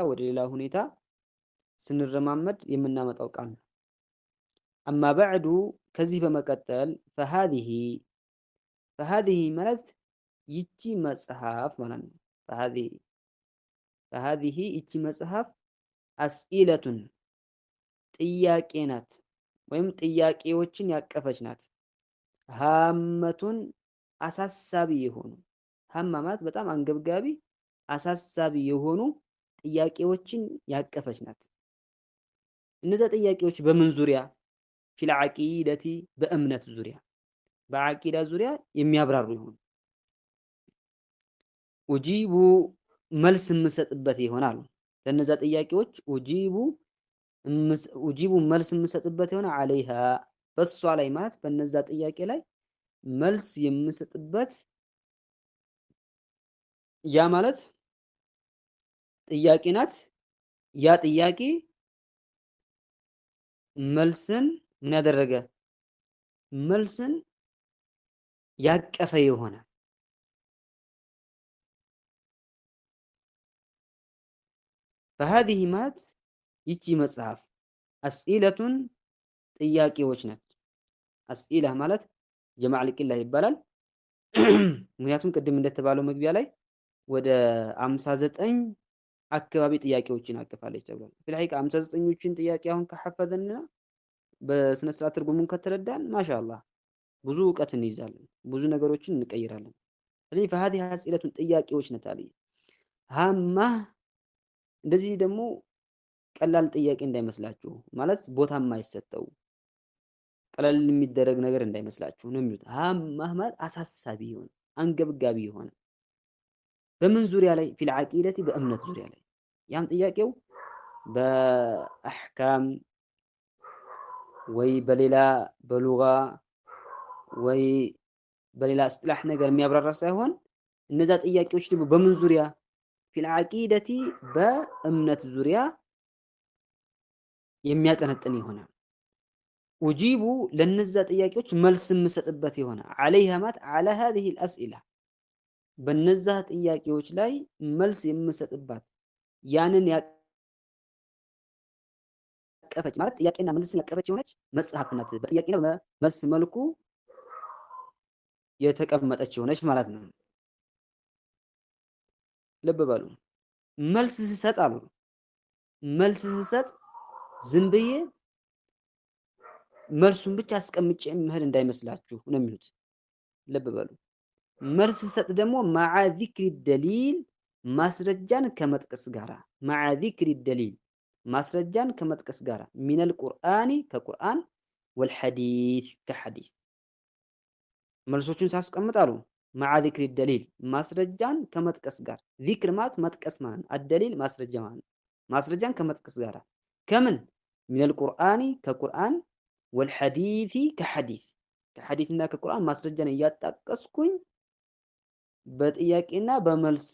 ወደ ሌላ ሁኔታ ስንረማመድ የምናመጣው ቃል ነው። አማ በዕዱ ከዚህ በመቀጠል ፈሃዚህ ማለት ይቺ መጽሐፍ ማለት ነው። ፈሃዚህ ይቺ መጽሐፍ አስኢለቱን ጥያቄ ናት ወይም ጥያቄዎችን ያቀፈች ናት። ሃመቱን አሳሳቢ የሆኑ ሃማ ማለት በጣም አንገብጋቢ አሳሳቢ የሆኑ ጥያቄዎችን ያቀፈች ናት። እነዛ ጥያቄዎች በምን ዙሪያ? ፊል ዐቂደቲ በእምነት ዙሪያ በዐቂዳ ዙሪያ የሚያብራሩ ይሆኑ። ኡጂቡ መልስ የምሰጥበት ይሆናል። ለነዛ ጥያቄዎች ኡጂቡ መልስ የምሰጥበት ይሆነ ዐለይሃ በሷ ላይ ማለት በነዛ ጥያቄ ላይ መልስ የምሰጥበት ያ ማለት ጥያቄ ናት። ያ ጥያቄ መልስን ምን ያደረገ መልስን ያቀፈ የሆነ فهذه ማለት ይቺ መጽሐፍ አስኢለቱን ጥያቄዎች ናት። አስኢላ ማለት ጀማዕ ልቂላ ይባላል። ምክንያቱም ቅድም እንደተባለው መግቢያ ላይ ወደ 59 አካባቢ ጥያቄዎችን አቅፋለች ተብሏል። ፊልሐቂቃ 59ዎችን ጥያቄ አሁን ከሐፈዘንና በስነ ስርዓት ትርጉሙን ከተረዳን ማሻአላህ ብዙ እውቀት እንይዛለን፣ ብዙ ነገሮችን እንቀይራለን። ስለዚህ فهذه አስኢለቱን ጥያቄዎች ናት አለ። ሃማ እንደዚህ ደግሞ ቀላል ጥያቄ እንዳይመስላችሁ ማለት ቦታ የማይሰጠው ቀለል የሚደረግ ነገር እንዳይመስላችሁ ነው የሚሉት። ሃማ ማለት አሳሳቢ የሆነ አንገብጋቢ የሆነ በምን ዙሪያ ላይ? ፊል ዐቂደቲ በእምነት ዙሪያ ላይ። ያም ጥያቄው በአሕካም ወይ በሌላ በሉጋ ወይ በሌላ እስጥላህ ነገር የሚያብራራ ሳይሆን እነዛ ጥያቄዎች ደግሞ በምን ዙሪያ? ፊል ዐቂደቲ በእምነት ዙሪያ የሚያጠነጥን ይሆናል። ኡጂቡ ለነዛ ጥያቄዎች መልስ የምሰጥበት ይሆናል። ዐለይሃ ማለት ዐላ ሃዚሂ አልአስኢላ በነዛ ጥያቄዎች ላይ መልስ የምሰጥባት ያንን ያቀፈች ማለት ጥያቄና መልስን ያቀፈች የሆነች መጽሐፍ ናት። በጥያቄና በመልስ መልኩ የተቀመጠች የሆነች ማለት ነው። ልብ በሉ። መልስ ስሰጥ አሉ መልስ ስሰጥ ዝም ብዬ መልሱን ብቻ አስቀምጬ መሄድ እንዳይመስላችሁ ነው የሚሉት። ልብ በሉ። መልስ ስሰጥ ደግሞ መዓ ዚክሪ ደሊል ማስረጃን ከመጥቀስ ጋራ መዓ ዚክሪ ደሊል ማስረጃን ከመጥቀስ ጋራ ሚነል ቁርአኒ ከቁርአን ወልሐዲስ ከሐዲስ መልሶቹን ሳስቀምጥ አሉ መዓ ዚክሪ ደሊል ማስረጃን ከመጥቀስ ጋር ዚክር ማለት መጥቀስ ማለት አደሊል ማስረጃ ማለት ማስረጃን ከመጥቀስ ጋር ከምን ሚነል ቁርአኒ ከቁርአን ወልሐዲሲ ከሐዲስ ከሐዲስና ከቁርአን ማስረጃን እያጣቀስኩኝ በጥያቄና በመልስ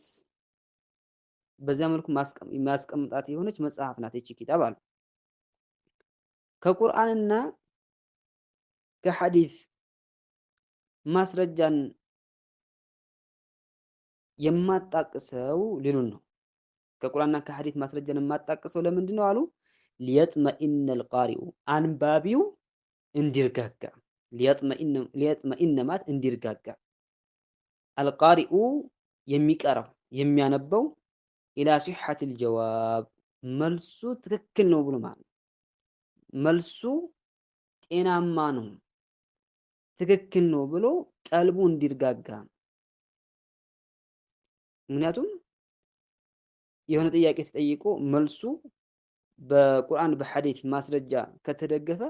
በዚያ መልኩ ማስቀምጣት የሆነች መጽሐፍ ናት እቺ ኪታብ አሉ። ከቁርአንና ከሐዲስ ማስረጃን የማጣቅሰው ሊሉን ነው። ከቁርአንና ከሐዲስ ማስረጃን የማጣቅሰው ለምንድን ነው አሉ? ሊየጥመኢነል ቃሪኡ አንባቢው እንዲርጋጋ ሊየጥመኢነ ማለት እንዲርጋጋ አልቃሪኡ የሚቀራው የሚያነበው ኢላ ሲሐቲል ጀዋብ መልሱ ትክክል ነው ብሎ ማለት መልሱ ጤናማ ነው ትክክል ነው ብሎ ቀልቡ እንዲርጋጋ። ምክንያቱም የሆነ ጥያቄ ተጠይቆ መልሱ በቁርአን በሐዲስ ማስረጃ ከተደገፈ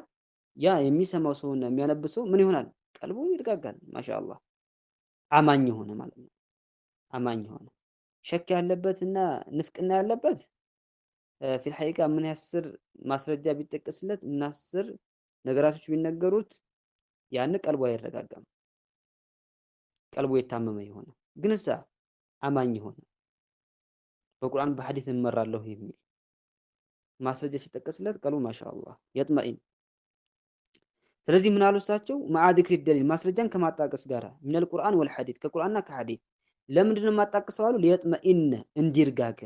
ያ የሚሰማው ሰውና የሚያነብሰው ምን ይሆናል? ቀልቡ ይርጋጋል። ማሻአላህ አማኝ ሆነ ማለት ነው። አማኝ ሆነ። ሸክ ያለበትና ንፍቅና ያለበት ፊል ሐቂቃ ምን ያስር ማስረጃ ቢጠቀስለት ምን ያስር ነገራቶች ቢነገሩት ያን ቀልቡ አይረጋጋም። ቀልቡ የታመመ ይሆነ ግንሳ አማኝ ሆነ በቁርአን በሐዲስ እመራለሁ የሚል ማስረጃ ሲጠቀስለት ቀልቡ ማሻአላህ የጥመኢን። ስለዚህ ምን አሉ እሳቸው? መዓ ዚክሪ ደሊል ማስረጃን ከማጣቀስ ጋራ ሚነል ቁርአን ወልሐዲስ ከቁርአንና ከሐዲስ ለምንድን ነው የማጣቅሰው አሉ? ሊየጥመኢነ እንዲርጋጋ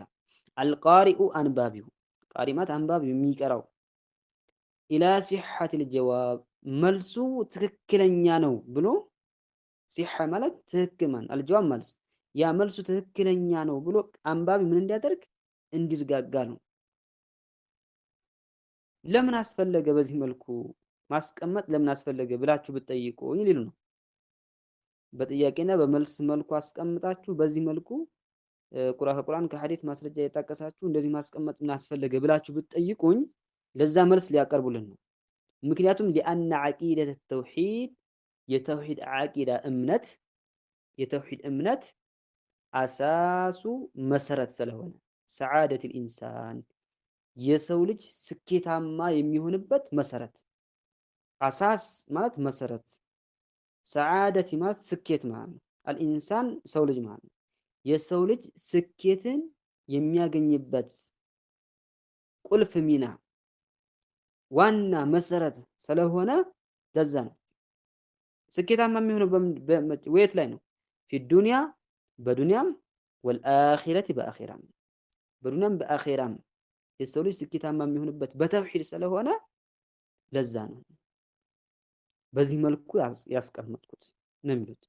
አልቃሪኡ አንባቢው ቃሪ ማለት አንባቢ የሚቀራው ኢላ ሲሐቲል ጀዋብ መልሱ ትክክለኛ ነው ብሎ ሲሐ ማለት ትክክል ማለት አልጀዋብ መልስ ያ መልሱ ትክክለኛ ነው ብሎ አንባቢ ምን እንዲያደርግ እንዲርጋጋ ነው። ለምን አስፈለገ በዚህ መልኩ ማስቀመጥ ለምን አስፈለገ ብላችሁ ብትጠይቁኝ ሊሉ ነው። በጥያቄና በመልስ መልኩ አስቀምጣችሁ በዚህ መልኩ ከቁርአን ከሐዲስ ማስረጃ የጠቀሳችሁ እንደዚህ ማስቀመጥ ምን አስፈለገ ብላችሁ ብትጠይቁኝ ለዛ መልስ ሊያቀርቡልን ነው። ምክንያቱም ሊአነ ዐቂደተ ተውሂድ የተውሂድ ዐቂዳ እምነት አሳሱ መሰረት ስለሆነ ሰዓደተል ኢንሳን የሰው ልጅ ስኬታማ የሚሆንበት መሰረት አሳስ ማለት መሰረት ሰዓደቲ ማለት ስኬት ማለት ነው። አልኢንሳን ሰው ልጅ ማለት ነው። የሰው ልጅ ስኬትን የሚያገኝበት ቁልፍ ሚና ዋና መሰረት ስለሆነ ለዛ ነው ስኬታማ የሚሆነው ወየት ላይ ነው? ፊ ዱንያ በዱንያም ወልአኺረቲ በአኺራም በዱንያም በአኺራም የሰው ልጅ ስኬታማ የሚሆንበት በተውሂድ ስለሆነ ለዛ ነው በዚህ መልኩ ያስቀመጥኩት ነው የሚሉት።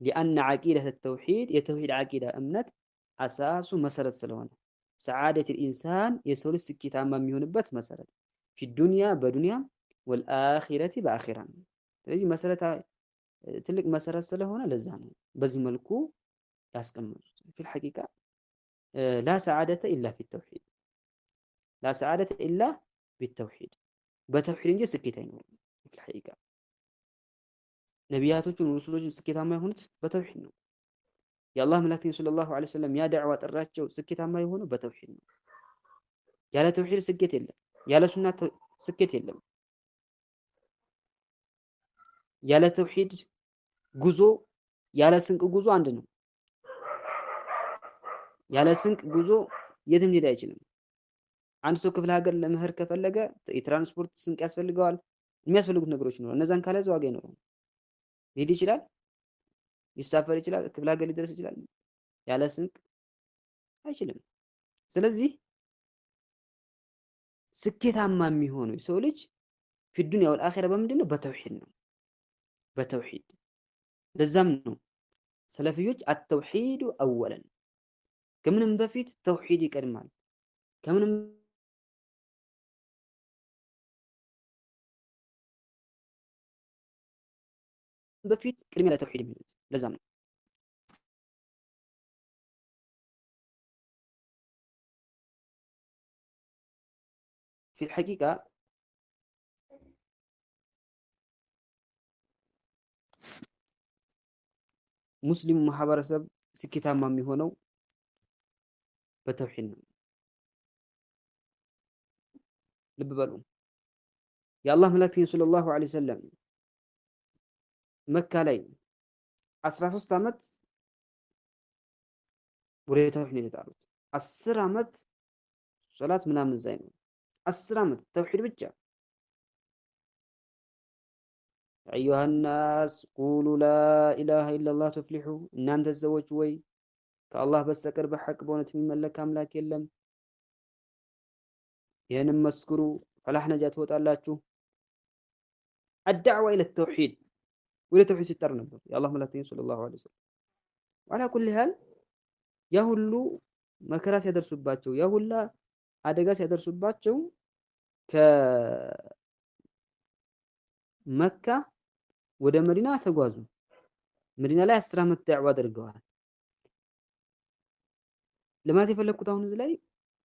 ሊአነ ዐቂደተ ተውሂድ የተውሂድ ዐቂዳ እምነት አሳሱ መሰረት ስለሆነ ሰዓደተል ኢንሳን የሰው ልጅ ስኬታማ የሚሆንበት መሰረት ፊ ዱንያ በዱንያም ወልአኺረቲ በአኺራም ስለዚህ መሰረት ትልቅ መሰረት ስለሆነ ለዛ ነው በዚህ መልኩ ያስቀመጡት። ፊል ሐቂቃ ላ ሰዓደተ ኢላ ፊ ተውሂድ ላ ሰዓደተ ኢላ ቢተውሂድ በተውሂድ እንጂ ስኬት አይኖርም። ፊል ሐቂቃ ነቢያቶቹን ሩሱሎችን ስኬታማ የሆኑት በተውሂድ ነው። የአላህ መላእክተኛ ሰለላሁ ዐለይሂ ወሰለም ያ ዳዕዋ ጥራቸው ስኬታማ የሆነው በተውሂድ ነው። ያለ ተውሂድ ስኬት የለም። ያለ ሱና ስኬት የለም። ያለ ተውሂድ ጉዞ ያለ ስንቅ ጉዞ አንድ ነው። ያለ ስንቅ ጉዞ የትም ሊሄድ አይችልም። አንድ ሰው ክፍለ ሀገር ለመሄድ ከፈለገ የትራንስፖርት ስንቅ ያስፈልገዋል። የሚያስፈልጉት ነገሮች ነው። እነዛን ካለዛ ዋጋ ይኖረው ሊሄድ ይችላል፣ ሊሳፈር ይችላል፣ ክፍለ ሀገር ሊደርስ ይችላል። ያለ ስንቅ አይችልም። ስለዚህ ስኬታማ የሚሆነው የሰው ልጅ ፊ ዱንያ ወልአኺራ በምንድን ነው? በተውሂድ ነው። በተውሂድ ለዛም ነው ሰለፊዮች አተውሂዱ አወለን ከምንም በፊት ተውሂድ ይቀድማል። ከምንም በፊት ቅድሚያ ለተውሂድ የሚሉት ለዛም ነው። ፊል ሐቂቃ ሙስሊሙ ማህበረሰብ ስኬታማ የሚሆነው በተውሂድ ነው። ልብ በሉ የአላህ መላእክተኛ ሰለላሁ ዐለይሂ ወሰለም መካ ላይ 13 ዓመት ወደ ተውሂድ የተጣሉት 10 ዓመት ሶላት ምናምን ዛይ ነው 10 ዓመት ተውሂድ ብቻ አዩሃ ናስ ቁሉ ላ ኢላሃ ኢለላህ ተፍሊሑ እናንተ ሰዎች ወይ ከአላህ በስተቀር በሐቅ በእውነት የሚመለክ አምላክ የለም ይህንም መስክሩ ፈላህ ነጃ ትወጣላችሁ። አዳዕዋ ኢለ ተውሂድ ወደ ተውሂድ ሲጠሩ ነበር የአላህ መላእክተኛ ሰለላሁ ዐለይሂ ወሰለም። ወዐላ ኩሊ ሃል ያ ሁሉ መከራ ሲያደርሱባቸው ያ ሁላ አደጋ ሲያደርሱባቸው ከመካ ወደ መዲና ተጓዙ። መዲና ላይ 10 ዓመት ዳዕዋ አድርገዋል። ለማለት የፈለኩት አሁን እዚህ ላይ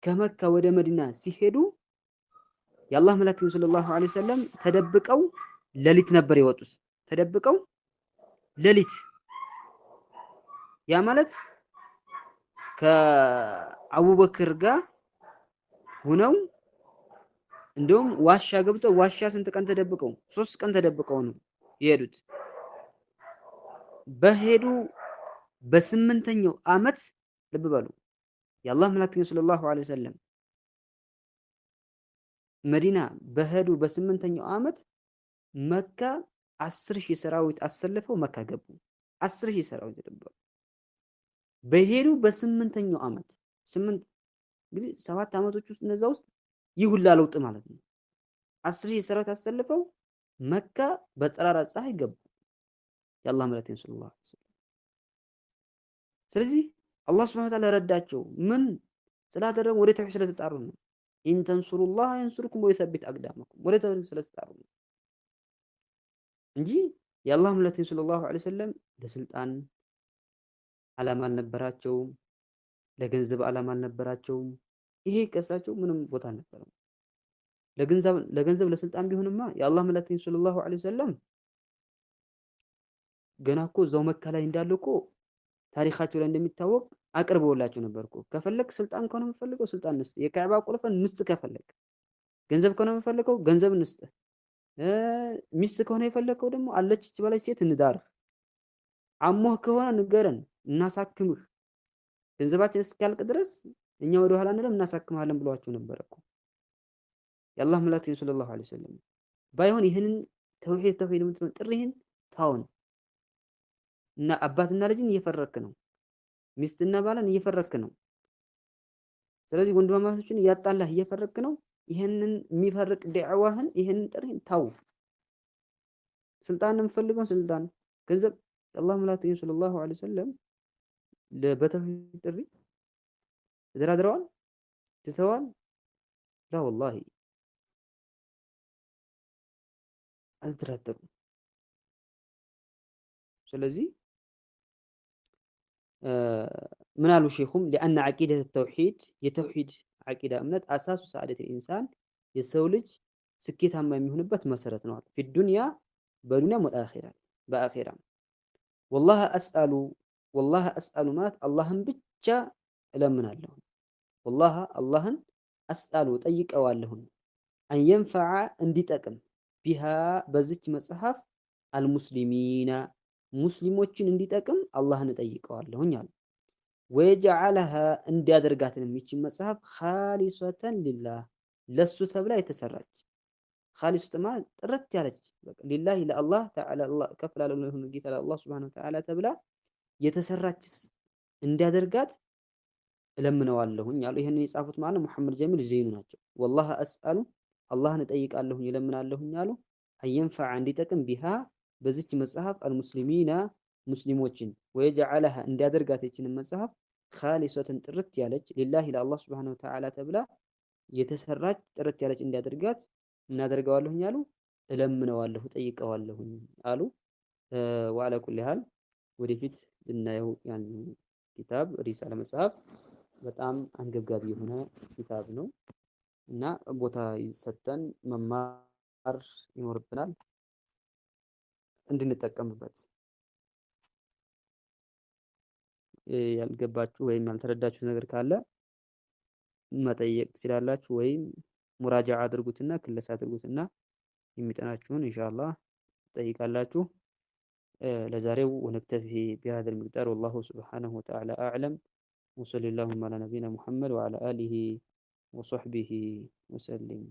ከመካ ወደ መዲና ሲሄዱ የአላህ መላእክተኛ ሰለላሁ ዐለይሂ ወሰለም ተደብቀው ሌሊት ነበር የወጡት። ተደብቀው ሌሊት ያ ማለት ከአቡበክር ጋር ሆነው እንደውም ዋሻ ገብተው ዋሻ ስንት ቀን ተደብቀው 3 ቀን ተደብቀው ነው የሄዱት። በሄዱ በ8ኛው ዓመት ልብ በሉ የአላህ መላእክተኛ ሰለላሁ ዐለይሂ ወሰለም መዲና በሄዱ በ8ኛው ዓመት መካ 10,000 ሰራዊት አሰልፈው መካ ገቡ። 10,000 ሰራዊት ተደብቀው በሄዱ በ8ኛው ዓመት እንግዲህ 7 ዓመቶች ውስጥ እነዛ ውስጥ ይህ ሁላ ለውጥ ማለት ነው። 10,000 ሰራዊት አሰልፈው መካ በጠራራ ፀሐይ ገቡ። የአላህ መልእክተኛ ሰለላሁ ዐለይሂ ወሰለም። ስለዚህ አላህ ሱብሓነሁ ወተዓላ ረዳቸው። ምን ስላደረጉ? ወደ ተውሂድ ስለተጣሩ ነው። ኢን ተንሱሩላህ የንሱርኩም ወዩሰቢት አቅዳመኩም፣ ወደ ተውሂድ ስለተጣሩ ነው እንጂ የአላህ መልእክተኛ ሰለላሁ ዐለይሂ ወሰለም ለስልጣን ዓላማ አልነበራቸውም። ለገንዘብ ዓላማ አልነበራቸውም። ይሄ ከሳቸው ምንም ቦታ አልነበረም። ለገንዘብ ለስልጣን ቢሆንማ የአላህ መልእክተኛ ሰለላሁ ዐለይሂ ወሰለም ገና እኮ እዛው መካ ላይ እንዳሉ እኮ ታሪካቸው ላይ እንደሚታወቅ አቅርበውላቸው ነበር እኮ። ከፈለክ ስልጣን ከሆነ የምፈልገው ስልጣን እንስጥ፣ የካዕባ ቁልፍን እንስጥ፣ ከፈለክ ገንዘብ ከሆነ የምፈልገው ገንዘብ እንስጥ፣ ሚስት ከሆነ የፈለከው ደግሞ አለች በላይ ሴት እንዳርህ፣ አሞህ ከሆነ ንገረን እናሳክምህ፣ ገንዘባችን እስኪያልቅ ድረስ እኛ ወደ ኋላ አንልም እናሳክምሃለን ብለዋቸው ነበር እኮ የአላህ መልእክተኛ ሰለላሁ ዐለይሂ ወሰለም። ባይሆን ይህንን ተውሂድ የምትለው ጥሪህን ታውን እና አባትና ልጅን እየፈረክ ነው፣ ሚስትና ባልን እየፈረክ ነው። ስለዚህ ወንድማማቾችን እያጣላህ እየፈረክ ነው። ይህንን የሚፈርቅ ዳዕዋህን ይህንን ጥሪህን ታው። ስልጣን የምፈልገው ስልጣን፣ ገንዘብ የአላህ መልእክተኛ ሰለላሁ ዐለይሂ ወሰለም በተውሂድ ጥሪ ተደራድረዋል፣ ትተዋል? ላ ወላሂ አልተደራደሩም። ስለዚህ ምን አሉ ሼኹም ሊአነ ዐቂደተ ተውሂድ የተውሂድ ዐቂዳ እምነት አሳሱ ሰዓደተ ኢንሳን የሰው ልጅ ስኬታማ የሚሆንበት መሰረት ነው። ፊ ዱንያ በዱንያም ወልአኺራ በአኺራም ወላሂ አስአሉ ማለት አላህን ብቻ እለምናለሁ። ወላሂ አላህን አስአሉ ጠይቀዋለሁኝ አንየንፈዐ እንዲጠቅም ቢሃ በዚች መጽሐፍ አልሙስሊሚና ሙስሊሞችን እንዲጠቅም አላህን እጠይቀዋለሁኝ አሉ። ወየጀዐለሃ እንዲያደርጋትን የሚችን መጽሐፍ ኻሊሰተን ሊላህ ለሱ ተብላ የተሰራች ኻሊሰት ማለት ጥርት ያለች ሊላህ ለአላህ ተዓላ ከፍ ላለው ጌታ ለአላህ ሱብሓነሁ ወተዓላ ተብላ የተሰራች እንዲያደርጋት እለምነዋለሁኝ አሉ። ይህንን የጻፉት ማለት ሙሐመድ ጀሚል ዘይኑ ናቸው። ወላሂ አስአሉ አላህን እጠይቃለሁኝ እለምናለሁኝ አሉ። አንየንፈዐ እንዲጠቅም ቢሃ በዚች መጽሐፍ አልሙስሊሚና ሙስሊሞችን ወየጀዐለሃ እንዲያደርጋት ይችንን መጽሐፍ ኻሊሰተን ጥርት ያለች ሊላሂ ለአላህ ሱብሓነሁ ወተዓላ ተብላ የተሰራች ጥርት ያለች እንዲያደርጋት እናደርገዋለሁኝ አሉ። እለምነዋለሁ እጠይቀዋለሁኝ አሉ። ወዐላ ኩሊ ሃል ወደፊት ልናየው ያን ኪታብ ሪሳላ መጽሐፍ በጣም አንገብጋቢ የሆነ ኪታብ ነው እና ቦታ ሰጥተን መማር ይኖርብናል እንድንጠቀምበት። ያልገባችሁ ወይም ያልተረዳችሁ ነገር ካለ መጠየቅ ትችላላችሁ፣ ወይም ሙራጃ አድርጉትና ክለሳ አድርጉትና የሚጠናችሁን ኢንሻአላህ ትጠይቃላችሁ። ለዛሬው ወነክተፊ ቢሃዘል ሚቅዳር ወላሁ ሱብሓነሁ ወተዓላ አዕለም ወሰለላሁ ዐላ ነቢይና ሙሐመድ ወዐላ አሊሂ ወሶሕቢሂ ወሰሊም።